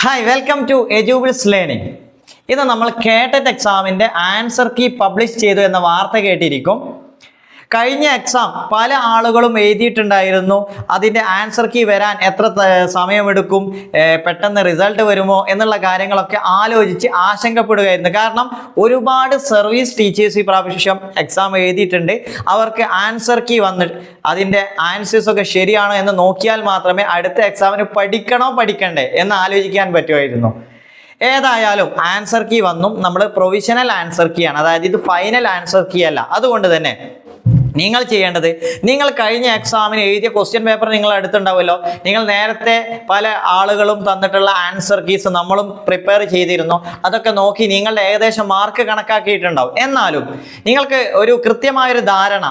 Hi, welcome to Edubilis Learning. ഇത് നമ്മൾ കേട്ടറ്റ് എക്സാമിന്റെ ആൻസർ കീ പബ്ലിഷ് ചെയ്തു എന്ന വാർത്ത കേട്ടിരിക്കും. കഴിഞ്ഞ എക്സാം പല ആളുകളും എഴുതിയിട്ടുണ്ടായിരുന്നു. അതിൻ്റെ ആൻസർ കീ വരാൻ എത്ര സമയമെടുക്കും, പെട്ടെന്ന് റിസൾട്ട് വരുമോ എന്നുള്ള കാര്യങ്ങളൊക്കെ ആലോചിച്ച് ആശങ്കപ്പെടുകയായിരുന്നു. കാരണം ഒരുപാട് സർവീസ് ടീച്ചേഴ്സ് ഈ പ്രാവശ്യം എക്സാം എഴുതിയിട്ടുണ്ട്. അവർക്ക് ആൻസർ കീ വന്നിട്ട് അതിൻ്റെ ആൻസേഴ്സ് ഒക്കെ ശരിയാണോ എന്ന് നോക്കിയാൽ മാത്രമേ അടുത്ത എക്സാമിന് പഠിക്കണോ പഠിക്കണ്ടേ എന്ന് ആലോചിക്കാൻ പറ്റുമായിരുന്നു. ഏതായാലും ആൻസർ കീ വന്നു. നമ്മൾ പ്രൊവിഷണൽ ആൻസർ കീ ആണ്, അതായത് ഇത് ഫൈനൽ ആൻസർ കീ അല്ല. അതുകൊണ്ട് തന്നെ നിങ്ങൾ ചെയ്യേണ്ടത്, നിങ്ങൾ കഴിഞ്ഞ എക്സാമിന് എഴുതിയ ക്വസ്റ്റ്യൻ പേപ്പർ നിങ്ങൾ എടുത്തുണ്ടാവുമല്ലോ. നിങ്ങൾ നേരത്തെ പല ആളുകളും തന്നിട്ടുള്ള ആൻസർ കീസ് നമ്മളും പ്രിപ്പയർ ചെയ്തിരുന്നു. അതൊക്കെ നോക്കി നിങ്ങളുടെ ഏകദേശം മാർക്ക് കണക്കാക്കിയിട്ടുണ്ടാവും. എന്നാലും നിങ്ങൾക്ക് ഒരു കൃത്യമായൊരു ധാരണ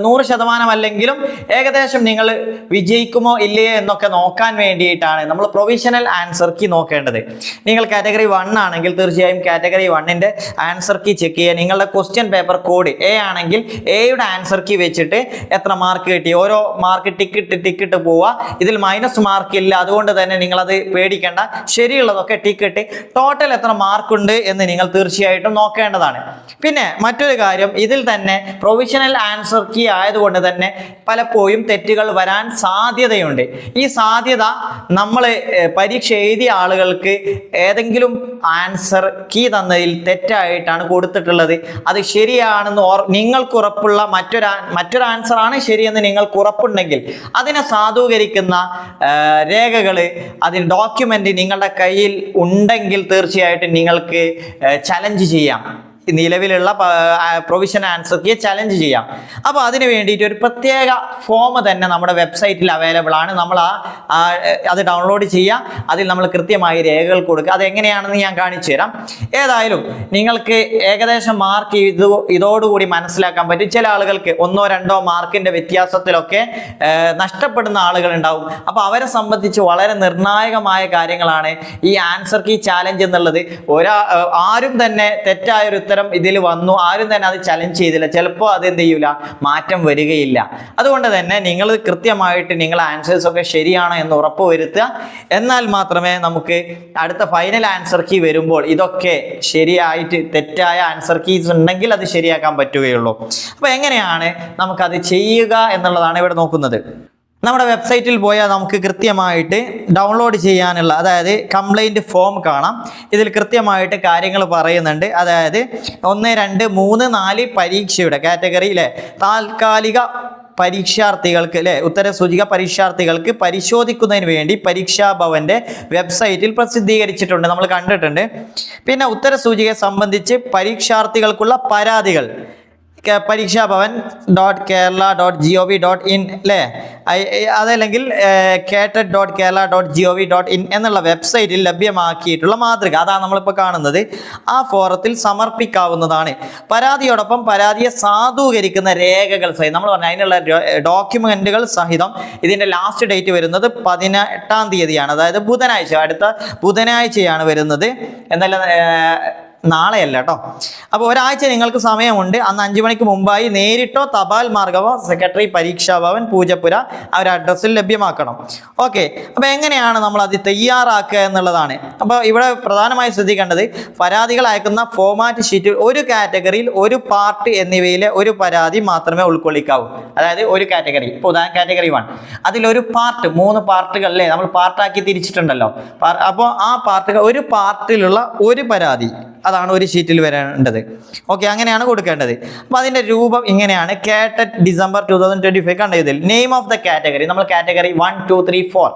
100% അല്ലെങ്കിലും ഏകദേശം നിങ്ങൾ വിജയിക്കുമോ ഇല്ലയോ എന്നൊക്കെ നോക്കാൻ വേണ്ടിയിട്ടാണ് നമ്മൾ പ്രൊവിഷണൽ ആൻസർ കീ നോക്കേണ്ടത്. നിങ്ങൾ കാറ്റഗറി 1 ആണെങ്കിൽ തീർച്ചയായും കാറ്റഗറി 1ന്റെ ആൻസർ കീ ചെക്ക് ചെയ്യുക. നിങ്ങളുടെ ക്വസ്റ്റ്യൻ പേപ്പർ കോഡ് എ ആണെങ്കിൽ എയുടെ ആൻസർ കീ വെച്ചിട്ട് എത്ര മാർക്ക് കിട്ടി, ഓരോ മാർക്ക് ടിക്കിട്ട് പോവുക. ഇതിൽ മൈനസ് മാർക്ക് ഇല്ല, അതുകൊണ്ട് തന്നെ നിങ്ങളത് പേടിക്കേണ്ട. ശരിയുള്ളതൊക്കെ ടിക്കിട്ട് ടോട്ടൽ എത്ര മാർക്കുണ്ട് എന്ന് നിങ്ങൾ തീർച്ചയായിട്ടും നോക്കേണ്ടതാണ്. പിന്നെ മറ്റൊരു കാര്യം, ഇതിൽ തന്നെ പ്രൊവിഷണൽ ആൻസർ കീ ആയതുകൊണ്ട് തന്നെ പലപ്പോഴും തെറ്റുകൾ വരാൻ സാധ്യതയുണ്ട്. ഈ സാധ്യത നമ്മൾ പരീക്ഷ എഴുതിയ ആളുകൾക്ക് ഏതെങ്കിലും ആൻസർ കീ തന്നതിൽ തെറ്റായിട്ടാണ് കൊടുത്തിട്ടുള്ളത്. അത് ശരിയാണെന്ന് നിങ്ങൾക്ക് ഉറപ്പുള്ള മറ്റൊരു ആൻസർ ആണ് ശരിയെന്ന് നിങ്ങൾക്ക് ഉറപ്പുണ്ടെങ്കിൽ അതിനെ സാധൂകരിക്കുന്ന രേഖകൾ, അതിന് ഡോക്യുമെന്റ് നിങ്ങളുടെ കയ്യിൽ ഉണ്ടെങ്കിൽ തീർച്ചയായിട്ടും നിങ്ങൾക്ക് ചലഞ്ച് ചെയ്യാം. നിലവിലുള്ള പ്രൊവിഷൻ ആൻസർ കീ ചലഞ്ച് ചെയ്യാം. അപ്പോൾ അതിന് വേണ്ടിയിട്ട് ഒരു പ്രത്യേക ഫോം തന്നെ നമ്മുടെ വെബ്സൈറ്റിൽ അവൈലബിൾ ആണ്. നമ്മൾ അത് ഡൗൺലോഡ് ചെയ്യുക. അതിൽ നമ്മൾ കൃത്യമായി രേഖകൾ കൊടുക്കുക. അതെങ്ങനെയാണെന്ന് ഞാൻ കാണിച്ചു തരാം. ഏതായാലും നിങ്ങൾക്ക് ഏകദേശം മാർക്ക് ഇതോടുകൂടി മനസ്സിലാക്കാൻ പറ്റും. ചില ആളുകൾക്ക് 1-2 മാർക്കിന്റെ വ്യത്യാസത്തിലൊക്കെ നഷ്ടപ്പെടുന്ന ആളുകൾ ഉണ്ടാവും. അപ്പോൾ അവരെ സംബന്ധിച്ച് വളരെ നിർണായകമായ കാര്യങ്ങളാണ് ഈ ആൻസർ കീ ചാലഞ്ച് എന്നുള്ളത്. ആരും തന്നെ തെറ്റായൊരു ഉത്തരം ഇതിൽ വന്നു, ആരും തന്നെ അത് ചലഞ്ച് ചെയ്തില്ല, ചിലപ്പോൾ അത് എന്ത് ചെയ്യൂല, മാറ്റം വരികയില്ല. അതുകൊണ്ട് തന്നെ നിങ്ങൾ കൃത്യമായിട്ട് നിങ്ങളുടെ ആൻസേഴ്സ് ഒക്കെ ശരിയാണോ എന്ന് ഉറപ്പ് വരുത്തുക. എന്നാൽ മാത്രമേ നമുക്ക് അടുത്ത ഫൈനൽ ആൻസർ കീ വരുമ്പോൾ ഇതൊക്കെ ശരിയായിട്ട്, തെറ്റായ ആൻസർ കീസ് ഉണ്ടെങ്കിൽ അത് ശരിയാക്കാൻ പറ്റുകയുള്ളൂ. അപ്പോൾ എങ്ങനെയാണ് നമുക്കത് ചെയ്യുക എന്നുള്ളതാണ് ഇവിടെ നോക്കുന്നത്. നമ്മുടെ വെബ്സൈറ്റിൽ പോയാൽ നമുക്ക് കൃത്യമായിട്ട് ഡൗൺലോഡ് ചെയ്യാനുള്ള, അതായത് കംപ്ലൈൻറ്റ് ഫോം കാണാം. ഇതിൽ കൃത്യമായിട്ട് കാര്യങ്ങൾ പറയുന്നുണ്ട്. അതായത് 1, 2, 3, 4 പരീക്ഷയുടെ കാറ്റഗറിയിലെ താൽക്കാലിക പരീക്ഷാർത്ഥികൾക്ക് ഉത്തരസൂചിക പരീക്ഷാർത്ഥികൾക്ക് പരിശോധിക്കുന്നതിന് വേണ്ടി പരീക്ഷാ ഭവന്റെ വെബ്സൈറ്റിൽ പ്രസിദ്ധീകരിച്ചിട്ടുണ്ട്, നമ്മൾ കണ്ടിട്ടുണ്ട്. പിന്നെ ഉത്തരസൂചികയെ സംബന്ധിച്ച് പരീക്ഷാർത്ഥികൾക്കുള്ള പരാതികൾ parikshavavan.kerala.gov.in അതല്ലെങ്കിൽ catet.kerala.gov.in എന്നുള്ള വെബ്സൈറ്റിൽ ലഭ്യമാക്കിയിട്ടുള്ള മാതൃക, അതാണ് നമ്മളിപ്പോൾ കാണുന്നത്. ആ ഫോറത്തിൽ സമർപ്പിക്കാവുന്നതാണ്. പരാതിയോടൊപ്പം പരാതിയെ സാധൂകരിക്കുന്ന രേഖകൾ സഹിതം, നമ്മൾ പറഞ്ഞ അതിനുള്ള ഡോക്യുമെന്റുകൾ സഹിതം. ഇതിൻ്റെ ലാസ്റ്റ് ഡേറ്റ് വരുന്നത് 18-ാം തീയതിയാണ്, അതായത് ബുധനാഴ്ച, അടുത്ത ബുധനാഴ്ചയാണ് വരുന്നത്. എന്നല്ല, നാളെയല്ല കേട്ടോ. അപ്പോൾ ഒരാഴ്ച നിങ്ങൾക്ക് സമയമുണ്ട്. അന്ന് 5 മണിക്ക് മുമ്പായി നേരിട്ടോ തപാൽ മാർഗമോ സെക്രട്ടറി പരീക്ഷാ ഭവൻ പൂജപ്പുര ആ ഒരു അഡ്രസ്സിൽ ലഭ്യമാക്കണം. ഓക്കെ, അപ്പോൾ എങ്ങനെയാണ് നമ്മൾ അത് തയ്യാറാക്കുക എന്നുള്ളതാണ്. അപ്പോൾ ഇവിടെ പ്രധാനമായി ശ്രദ്ധിക്കേണ്ടത്, പരാതികൾ അയക്കുന്ന ഫോമാറ്റ് ഷീറ്റിൽ ഒരു കാറ്റഗറിയിൽ ഒരു പാർട്ട് എന്നിവയിലെ ഒരു പരാതി മാത്രമേ ഉൾക്കൊള്ളിക്കാവൂ. അതായത് ഒരു കാറ്റഗറി, ഇപ്പോൾ ഉദാഹരണം കാറ്റഗറി 1, അതിലൊരു പാർട്ട്, 3 പാർട്ടുകളിലെ നമ്മൾ പാർട്ടാക്കി തിരിച്ചിട്ടുണ്ടല്ലോ. അപ്പോൾ ആ പാർട്ടുകൾ, ഒരു പാർട്ടിലുള്ള ഒരു പരാതി, അതാണ് ഒരു ഷീറ്റിൽ വരേണ്ടത്. ഓക്കെ, അങ്ങനെയാണ് കൊടുക്കേണ്ടത്. അപ്പോൾ അതിൻ്റെ രൂപം ഇങ്ങനെയാണ്. കാറ്ററ്റ് ഡിസംബർ 2025 കണ്ട ഇതിൽ നെയിം ഓഫ് ദ കാറ്റഗറി, നമ്മൾ കാറ്റഗറി 1, 2, 3, 4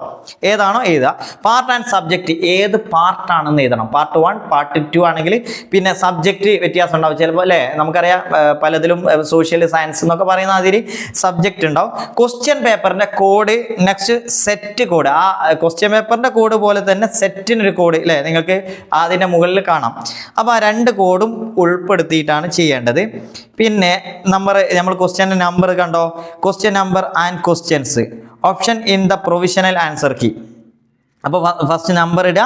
ഏതാണോ എഴുതുക. പാർട്ട് ആൻഡ് സബ്ജക്റ്റ്, ഏത് പാർട്ടാണെന്ന് എഴുതണം. പാർട്ട് 1, പാർട്ട് 2 ആണെങ്കിൽ പിന്നെ സബ്ജക്റ്റ് വ്യത്യാസം ഉണ്ടാവും ചിലപ്പോൾ, അല്ലേ? നമുക്കറിയാം പലതിലും സോഷ്യൽ സയൻസ് എന്നൊക്കെ പറയുന്ന അതിൽ സബ്ജക്റ്റ് ഉണ്ടാവും. ക്വസ്റ്റ്യൻ പേപ്പറിൻ്റെ കോഡ്, നെക്സ്റ്റ് സെറ്റ് കോഡ്. ആ ക്വസ്റ്റ്യൻ പേപ്പറിൻ്റെ കോഡ് പോലെ തന്നെ സെറ്റിനൊരു കോഡ്, അല്ലേ? നിങ്ങൾക്ക് അതിൻ്റെ മുകളിൽ കാണാം. അപ്പോൾ ആ 2 കോഡും ഉൾപ്പെടുത്തിയിട്ടാണ് ചെയ്യേണ്ടത്. പിന്നെ നമ്മൾ ക്വസ്റ്റ്യൻ്റെ നമ്പർ കണ്ടോ, question number and questions, option in the provisional answer key. അപ്പോൾ ഫസ്റ്റ് നമ്പർ ഇടുക,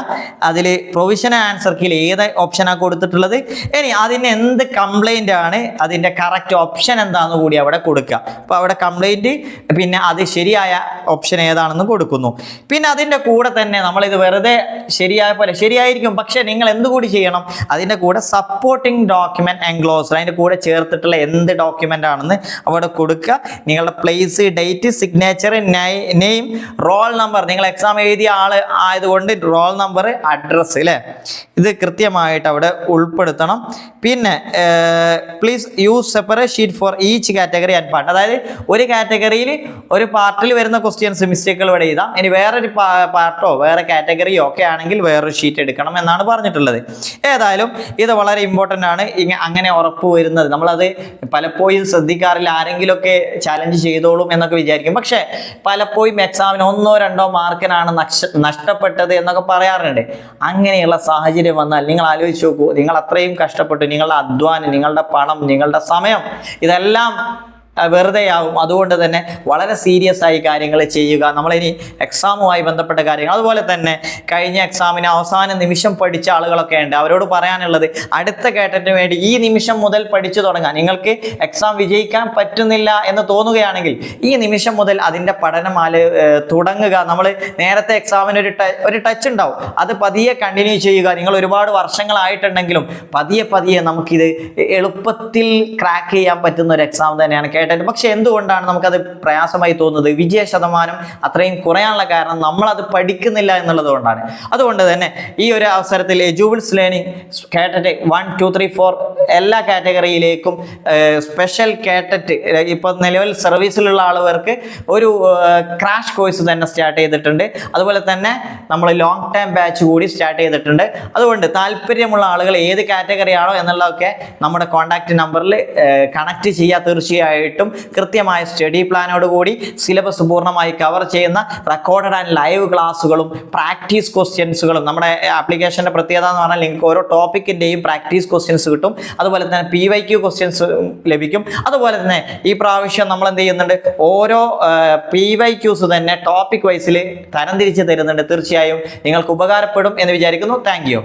അതിൽ പ്രൊവിഷണൽ ആൻസർ കീയിൽ ഏത് ഓപ്ഷനാണ് കൊടുത്തിട്ടുള്ളത്, ഇനി അതിന് എന്ത് കംപ്ലൈൻ്റ് ആണ് അതിൻ്റെ കറക്റ്റ് ഓപ്ഷൻ എന്താണെന്ന് കൂടി അവിടെ കൊടുക്കുക. അപ്പോൾ അവിടെ കംപ്ലൈൻറ്റ്, പിന്നെ അത് ശരിയായ ഓപ്ഷൻ ഏതാണെന്ന് കൊടുക്കുന്നു. പിന്നെ അതിൻ്റെ കൂടെ തന്നെ നമ്മളിത് വെറുതെ ശരിയായ പോലെ ശരിയായിരിക്കും, പക്ഷേ നിങ്ങൾ എന്തുകൂടി ചെയ്യണം, അതിൻ്റെ കൂടെ സപ്പോർട്ടിംഗ് ഡോക്യുമെൻറ്റ് എൻക്ലോസർ അതിൻ്റെ കൂടെ ചേർത്തിട്ടുള്ള എന്ത് ഡോക്യുമെൻ്റ് ആണെന്ന് അവിടെ കൊടുക്കുക. നിങ്ങളുടെ place, date, signature, name, roll number, നിങ്ങൾ എക്സാം എഴുതിയ ആൾ ആയതുകൊണ്ട് റോൾ നമ്പർ, അഡ്രസ്സ് അല്ലേ, ഇത് കൃത്യമായിട്ട് അവിടെ ഉൾപ്പെടുത്തണം. പിന്നെ please use separate sheet for each category and part. അതായത് ഒരു കാറ്റഗറിയിൽ ഒരു പാർട്ടിൽ വരുന്ന ക്വസ്റ്റ്യൻസ് മിസ്റ്റേക്കുകൾ ഇവിടെ എഴുതാം, ഇനി വേറൊരു പാർട്ടോ വേറെ കാറ്റഗറിയോ ഒക്കെ ആണെങ്കിൽ വേറൊരു ഷീറ്റ് എടുക്കണം എന്നാണ് പറഞ്ഞിട്ടുള്ളത്. ഏതായാലും ഇത് വളരെ ഇമ്പോർട്ടൻ്റ് ആണ്. അങ്ങനെ ഉറപ്പ് വരുന്നത് നമ്മളത് പലപ്പോഴും ശ്രദ്ധിക്കാറില്ല, ആരെങ്കിലുമൊക്കെ ചാലഞ്ച് ചെയ്തോളും എന്നൊക്കെ വിചാരിക്കും. പക്ഷേ പലപ്പോഴും എക്സാമിന് 1-2 മാർക്കിനാണ് നഷ്ടപ്പെട്ടത് എന്നൊക്കെ പറയാറുണ്ട്. അങ്ങനെയുള്ള സാഹചര്യം വന്നാൽ നിങ്ങൾ ആലോചിച്ച് നോക്കൂ, നിങ്ങൾ അത്രയും കഷ്ടപ്പെട്ടു, നിങ്ങളുടെ അധ്വാനം, നിങ്ങളുടെ പണം, നിങ്ങളുടെ സമയം ഇതെല്ലാം വെറുതെയാവും. അതുകൊണ്ട് തന്നെ വളരെ സീരിയസ് ആയി കാര്യങ്ങൾ ചെയ്യുക. നമ്മളിനി എക്സാമുമായി ബന്ധപ്പെട്ട കാര്യങ്ങൾ, അതുപോലെ തന്നെ കഴിഞ്ഞ എക്സാമിന് അവസാന നിമിഷം പഠിച്ച ആളുകളൊക്കെ ഉണ്ട്, അവരോട് പറയാനുള്ളത് അടുത്ത കേട്ടറ്റിന് വേണ്ടി ഈ നിമിഷം മുതൽ പഠിച്ചു തുടങ്ങാം. നിങ്ങൾക്ക് എക്സാം വിജയിക്കാൻ പറ്റുന്നില്ല എന്ന് തോന്നുകയാണെങ്കിൽ ഈ നിമിഷം മുതൽ അതിൻ്റെ പഠനം തുടങ്ങുക. നമ്മൾ നേരത്തെ എക്സാമിന് ഒരു ടച്ച് ഉണ്ടാവും, അത് പതിയെ കണ്ടിന്യൂ ചെയ്യുക. നിങ്ങൾ ഒരുപാട് വർഷങ്ങളായിട്ടുണ്ടെങ്കിലും പതിയെ പതിയെ നമുക്കിത് എളുപ്പത്തിൽ ക്രാക്ക് ചെയ്യാൻ പറ്റുന്ന ഒരു എക്സാം തന്നെയാണ് കേട്ടറ്റ്. പക്ഷെ എന്തുകൊണ്ടാണ് നമുക്കത് പ്രയാസമായി തോന്നുന്നത്? വിജയ ശതമാനം അത്രയും കുറയാനുള്ള കാരണം നമ്മളത് പഠിക്കുന്നില്ല എന്നുള്ളത് കൊണ്ടാണ്. അതുകൊണ്ട് തന്നെ ഈ ഒരു അവസരത്തിൽ എജുബിൾസ് ലേണിംഗ് കേട്ടറ്റ് 1, 2, 3, 4 എല്ലാ കാറ്റഗറിയിലേക്കും സ്പെഷ്യൽ കേട്ടറ്റ് ഇപ്പോൾ നിലവിൽ സർവീസിലുള്ള ആളുകൾക്ക് ഒരു ക്രാഷ് കോഴ്സ് തന്നെ സ്റ്റാർട്ട് ചെയ്തിട്ടുണ്ട്. അതുപോലെ തന്നെ നമ്മൾ ലോങ് ടൈം ബാച്ച് കൂടി സ്റ്റാർട്ട് ചെയ്തിട്ടുണ്ട്. അതുകൊണ്ട് താല്പര്യമുള്ള ആളുകൾ ഏത് കാറ്റഗറി ആണോ എന്നുള്ളതൊക്കെ നമ്മുടെ കോൺടാക്റ്റ് നമ്പറിൽ കണക്ട് ചെയ്യുക. തീർച്ചയായിട്ടും കൃത്യമായ സ്റ്റഡി പ്ലാനോട് കൂടി സിലബസ് പൂർണ്ണമായി കവർ ചെയ്യുന്ന റെക്കോർഡഡ് ആൻഡ് ലൈവ് ക്ലാസ്സുകളും പ്രാക്ടീസ് ക്വസ്റ്റ്യൻസുകളും. നമ്മുടെ ആപ്ലിക്കേഷൻ്റെ പ്രത്യേകത എന്ന് പറഞ്ഞാൽ നിങ്ങൾക്ക് ഓരോ ടോപ്പിക്കിൻ്റെയും പ്രാക്ടീസ് ക്വസ്റ്റ്യൻസ് കിട്ടും, അതുപോലെ തന്നെ PYQ ക്വസ്റ്റ്യൻസ് ലഭിക്കും. അതുപോലെ തന്നെ ഈ പ്രാവശ്യം നമ്മൾ എന്ത് ചെയ്യുന്നുണ്ട്, ഓരോ PYQs തന്നെ ടോപ്പിക് വൈസിൽ തരംതിരിച്ച് തരുന്നുണ്ട്. തീർച്ചയായും നിങ്ങൾക്ക് ഉപകാരപ്പെടും എന്ന് വിചാരിക്കുന്നു. Thank you.